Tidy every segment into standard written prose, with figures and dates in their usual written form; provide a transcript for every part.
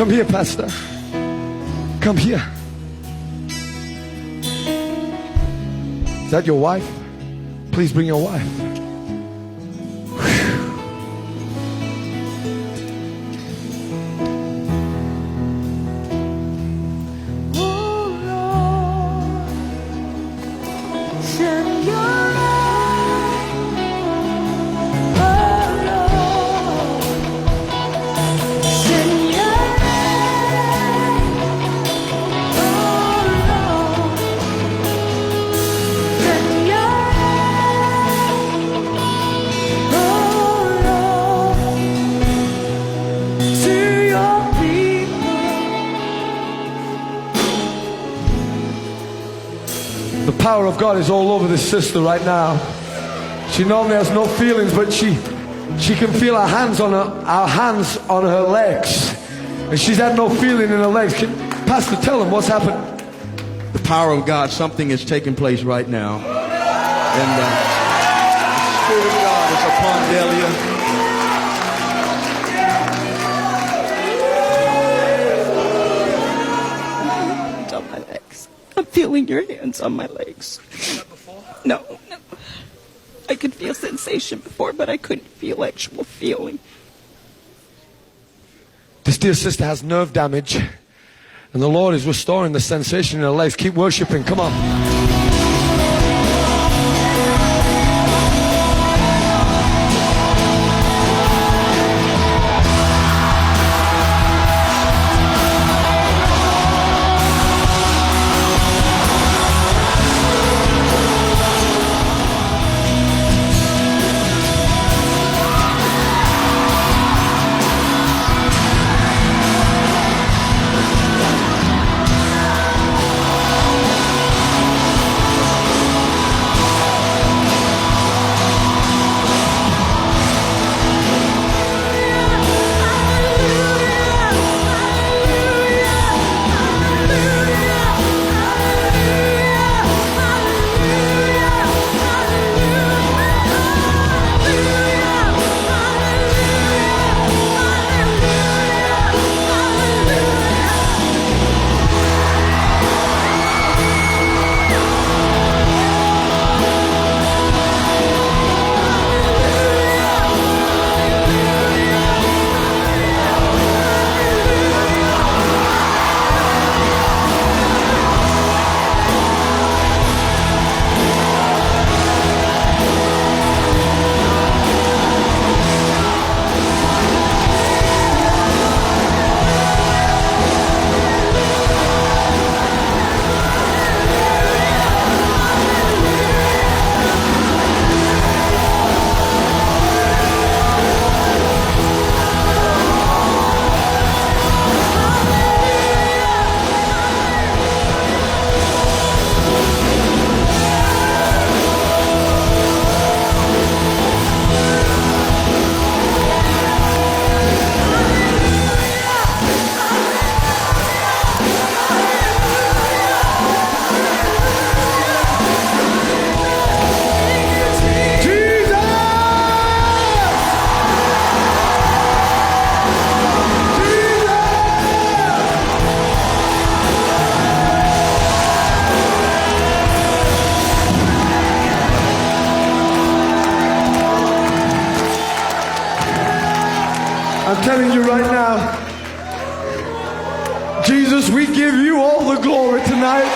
Come here, Pastor. Come here. Is that your wife? Please bring your wife. The power of God is all over this sister right now. She normally has no feelings, but she can feel our hands on her legs, and she's had no feeling in her legs. Pastor, tell them what's happened. The power of God, something is taking place right now, and the Spirit of God is upon Delia. I'm feeling your hands on my legs. No. I could feel sensation before, but I couldn't feel actual feeling. This dear sister has nerve damage, and the Lord is restoring the sensation in her legs. Keep worshiping. Come on. I'm telling you right now, Jesus, we give you all the glory tonight.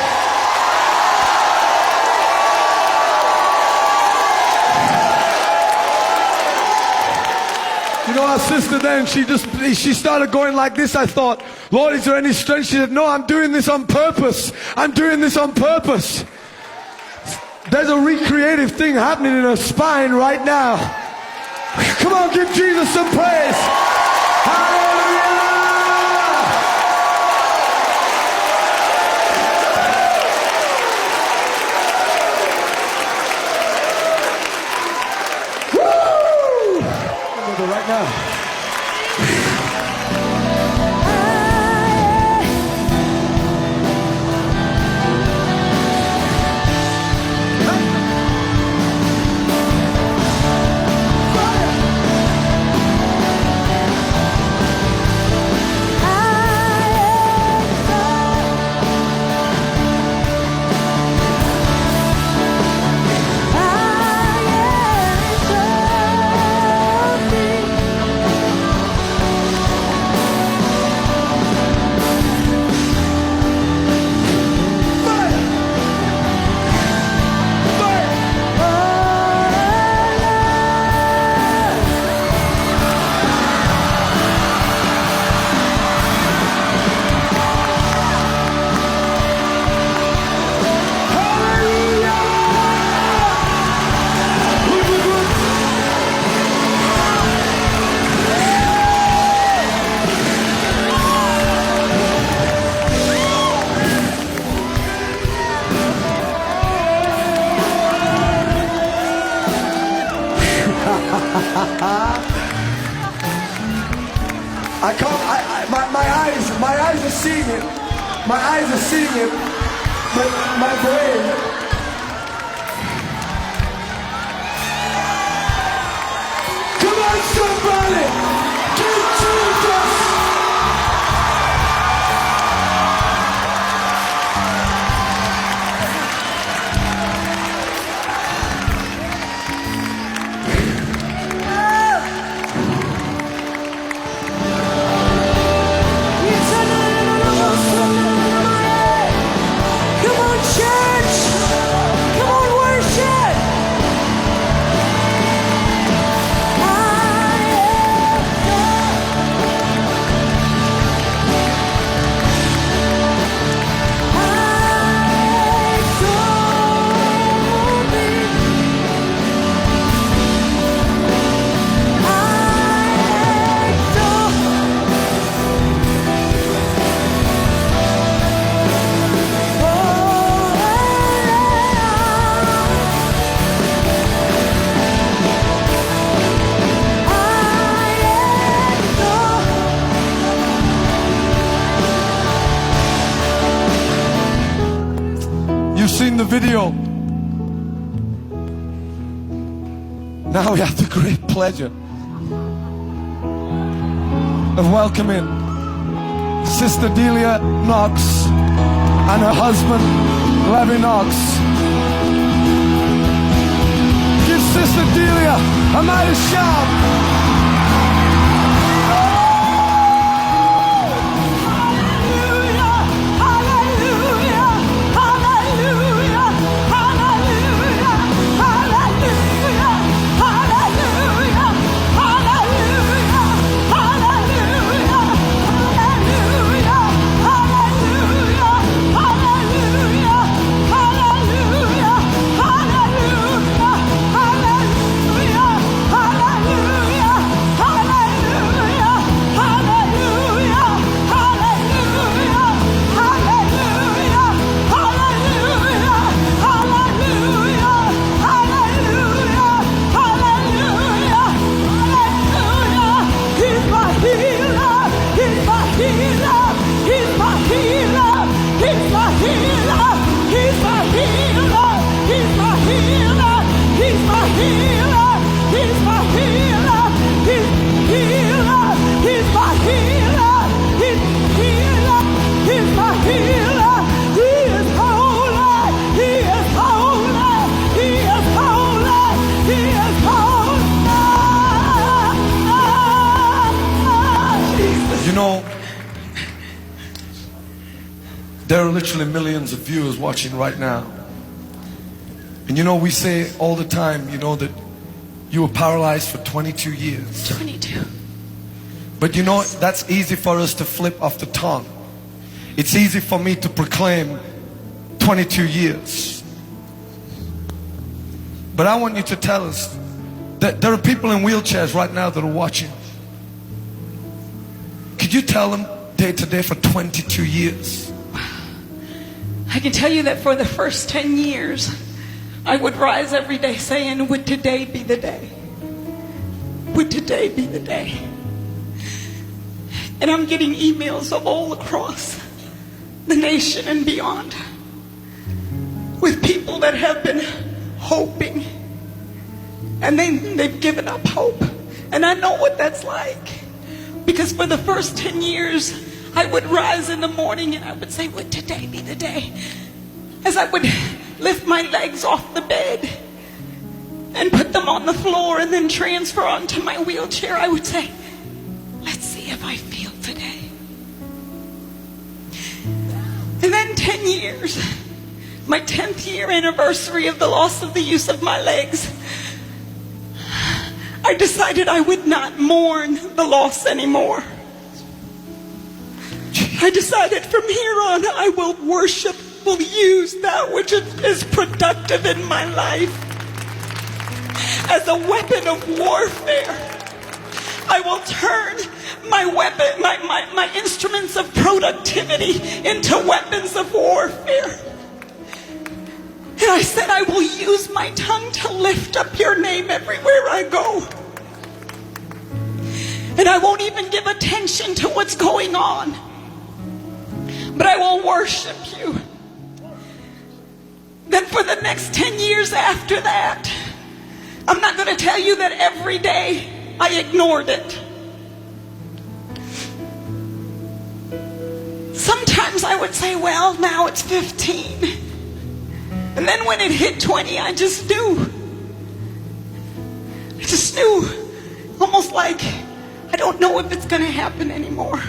You know, our sister then, she started going like this. I thought, Lord, is there any strength? She said, no, I'm doing this on purpose. I'm doing this on purpose. There's a recreative thing happening in her spine right now. Come on, give Jesus some praise. Hallelujah! Woo! I'm gonna go right now. My eyes are seeing it, but my brain. Come on, somebody! Give Jesus! Come on, church! Come on, worship! You've seen the video. Now we have the great pleasure of welcoming Sister Delia Knox and her husband, Levy Knox. Give Sister Delia a mighty shout. You know, there are literally millions of viewers watching right now. And you know, we say all the time, you know, that you were paralyzed for 22 years. 22. But you know, that's easy for us to flip off the tongue. It's easy for me to proclaim 22 years. But I want you to tell us that there are people in wheelchairs right now that are watching. Could you tell them day to day for 22 years? I can tell you that for the first 10 years, I would rise every day saying, would today be the day? Would today be the day? And I'm getting emails all across the nation and beyond with people that have been hoping, and they've given up hope. And I know what that's like, because for the first 10 years I would rise in the morning and I would say, would today be the day? As I would lift my legs off the bed and put them on the floor and then transfer onto my wheelchair, I would say, let's see if I feel today. And then 10 years, my 10th year anniversary of the loss of the use of my legs, I decided I would not mourn the loss anymore. I decided from here on I will worship, will use that which is productive in my life as a weapon of warfare. I will turn my weapon, my instruments of productivity into weapons of warfare. And I said, I will use my tongue to lift up your name everywhere I go. And I won't even give attention to what's going on. but I will worship you. Then for the next 10 years after that, I'm not going to tell you that every day I ignored it. Sometimes I would say, well, now it's 15. And then when it hit 20, I just knew. I just knew. Almost like, I don't know if it's going to happen anymore.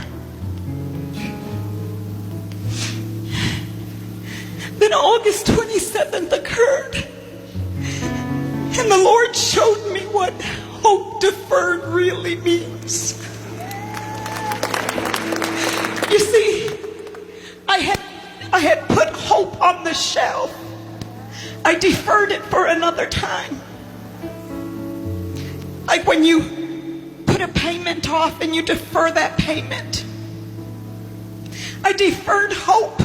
Then August 27th occurred. And the Lord showed me what hope deferred really means. You see, I had put hope on the shelf. I deferred it for another time. Like when you put a payment off and you defer that payment. I deferred hope,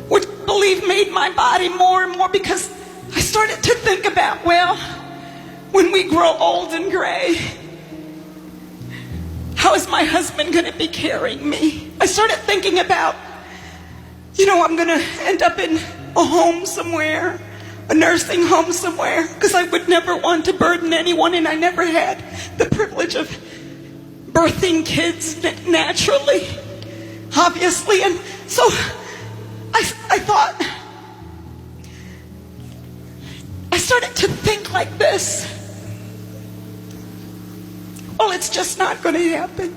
which I believe made my body more and more, because I started to think about, well, when we grow old and gray, how is my husband going to be carrying me? I started thinking about, I'm going to end up in a home somewhere, a nursing home somewhere, because I would never want to burden anyone, and I never had the privilege of birthing kids naturally, obviously. And so I thought, I started to think like this. Well, it's just not going to happen.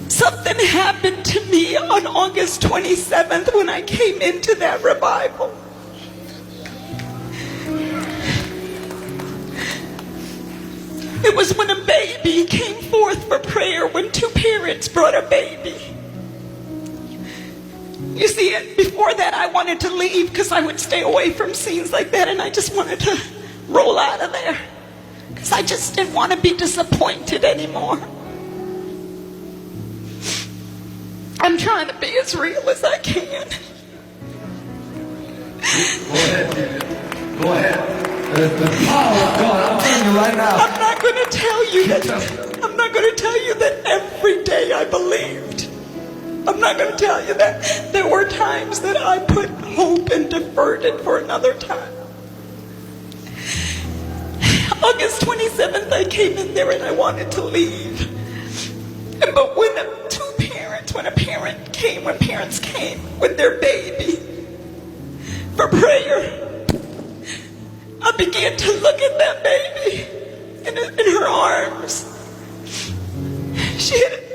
Something happened to me on August 27th when I came into that revival. It was when a baby came forth for prayer, when two parents brought a baby. You see, before that I wanted to leave because I would stay away from scenes like that, and I just wanted to roll out of there because I just didn't want to be disappointed anymore. I'm trying to be as real as I can. Go ahead. The power of God, I'm telling you right now. I'm not going to tell you that. I'm not going to tell you that every day I believed. I'm not going to tell you that. There were times that I put hope and deferred it for another time. August 27th, I came in there and I wanted to leave. But when parents came with their baby for prayer, I began to look at that baby in her arms.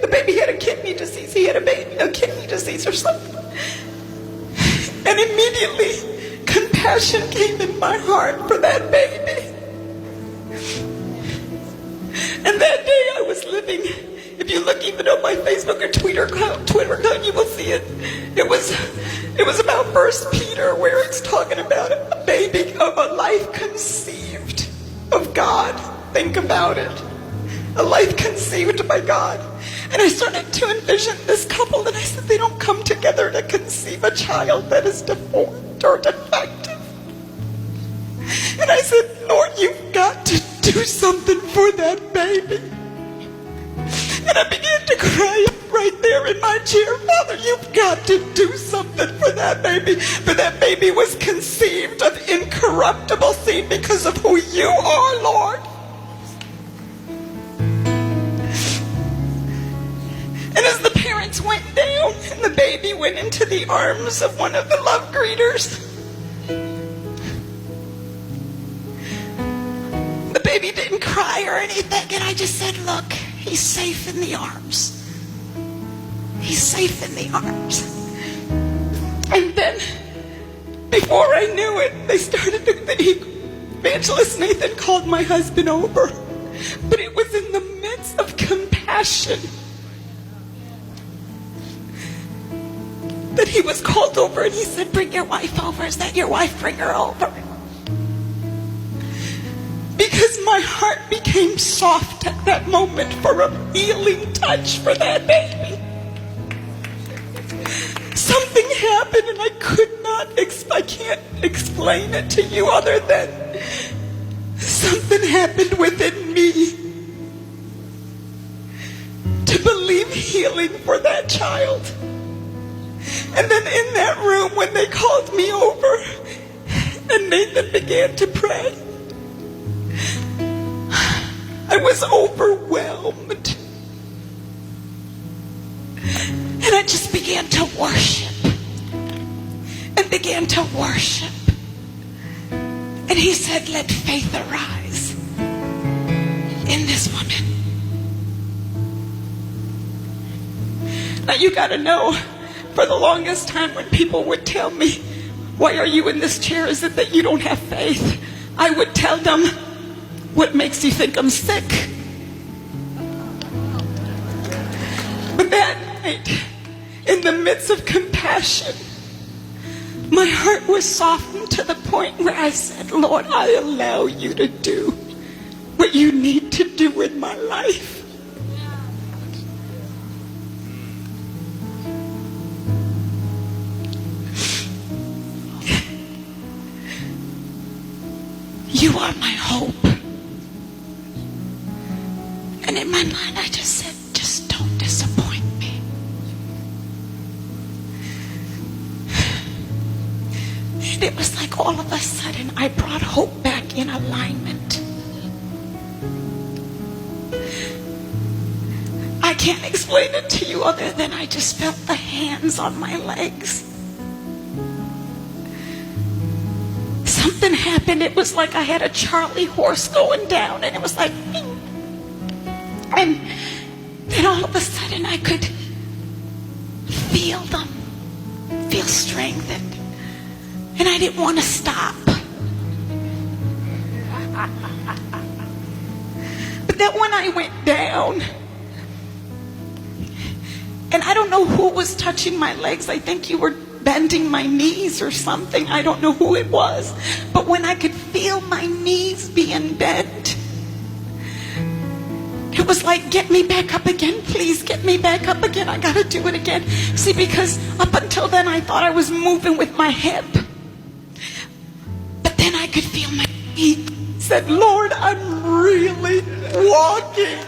The baby had a kidney disease. He had a kidney disease or something. And immediately, compassion came in my heart for that baby. And that day I was living, if you look even on my Facebook or Twitter account, you will see it. It was about 1 Peter, where it's talking about a baby, of a life conceived of God. Think about it. A life conceived by God. And I started to envision this couple, and I said, they don't come together to conceive a child that is deformed or defective. And I said, Lord, you've got to do something for that baby. And I began to cry right there in my chair, Father, you've got to do something for that baby. For that baby was conceived of incorruptible seed because of who you are, Lord. And as the parents went down and the baby went into the arms of one of the love greeters, the baby didn't cry or anything, and I just said, look, he's safe in the arms. He's safe in the arms. And then, before I knew it, Evangelist Nathan called my husband over. But it was in the midst of compassion that he was called over, and he said, bring your wife over. Is that your wife? Bring her over. Because my heart became soft at that moment for a healing touch for that baby. Something happened, and I can't explain it to you other than something happened within me to believe healing for that child. And then in that room, when they called me over and Nathan began to pray, I was overwhelmed. And I just began to worship and began to worship. And he said, let faith arise in this woman. Now you got to know, for the longest time when people would tell me, why are you in this chair? Is it that you don't have faith? I would tell them, what makes you think I'm sick? But that night, in the midst of compassion, my heart was softened to the point where I said, Lord, I allow you to do what you need to do in my life. You are my hope. And in my mind, I just said, just don't disappoint me. And it was like all of a sudden, I brought hope back in alignment. I can't explain it to you other than I just felt the hands on my legs. Something happened. It was like I had a Charlie horse going down, and it was like, bing. And then all of a sudden I could feel them, feel strengthened, and I didn't want to stop. But then when I went down, and I don't know who was touching my legs. I think you were bending my knees or something. I don't know who it was. But when I could feel my knees being bent, it was like, get me back up again, please. Get me back up again. I got to do it again. See, because up until then, I thought I was moving with my hip. But then I could feel my feet. Said, Lord, I'm really walking.